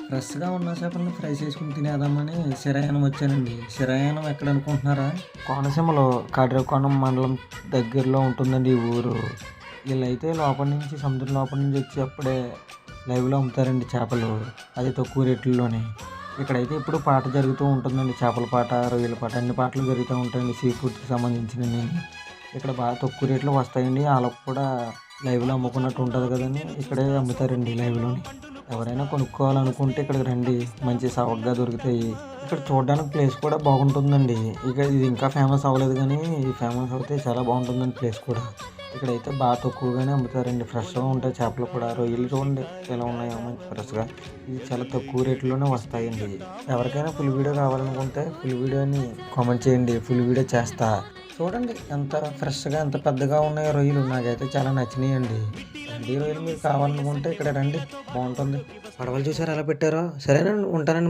ఫ్రెష్‌గా ఉన్న చేపలను ఫ్రై చేసుకొని తినేద్దామని శిరాయానం వచ్చానండి. శిరాయానం ఎక్కడ అనుకుంటున్నారా? కోనసీమలో కడ్రకోణం మండలం దగ్గరలో ఉంటుందండి ఈ ఊరు. ఈళ్ళైతే లోపల నుంచి సముద్రం లోపల నుంచి వచ్చి అప్పుడే లైవ్‌లో అమ్ముతారండి చేపలు. అది తక్కువ రేట్లలోనే. ఇక్కడైతే ఎప్పుడు పాట జరుగుతూ ఉంటుందండి. చేపల పాట, రొయ్యల పాట అన్ని పాటలు జరుగుతూ ఉంటాయండి సీ ఫుడ్‌కి సంబంధించినన్ని. ఇక్కడ బాగా తక్కువ రేట్‌లో వస్తాయండి. ఆళ్ళకి కూడా లైవ్‌లో అమ్ముకున్నట్టు ఉంటది కదండీ! ఇక్కడే అమ్ముతారండి లైవ్‌లోని. ఎవరైనా కొనుక్కోవాలనుకుంటే ఇక్కడికి రండి. మంచి సవకగా దొరుకుతాయి. ఇక్కడ చూడడానికి ప్లేస్ కూడా బాగుంటుందండి. ఇక ఇది ఇంకా ఫేమస్ అవ్వలేదు గానీ, ఇది ఫేమస్ అవుతే చాలా బాగుంటుందండి ప్లేస్ కూడా. ఇక్కడైతే బాగా తక్కువగానే అమ్ముతారండి. ఫ్రెష్‌గా ఉంటాయి చేపలు కూడా. రొయ్యలు చూడండి ఎలా ఉన్నాయో మంచి ఫ్రెష్‌గా. ఇది చాలా తక్కువ రేట్‌లోనే వస్తాయండి. ఎవరికైనా ఫుల్ వీడియో కావాలనుకుంటే ఫుల్ వీడియోని కామెంట్ చేయండి. ఫుల్ వీడియో చేస్తా. చూడండి ఎంత ఫ్రెష్‌గా ఎంత పెద్దగా ఉన్నాయో రొయ్యలు. నాకైతే చాలా నచ్చినాయండి. రండి రొయ్యలు మీరు కావాలనుకుంటే ఇక్కడ రండి బాగుంటుంది. పడవలు చూసారా ఎలా పెట్టారో? సరేనండి ఉంటానండి.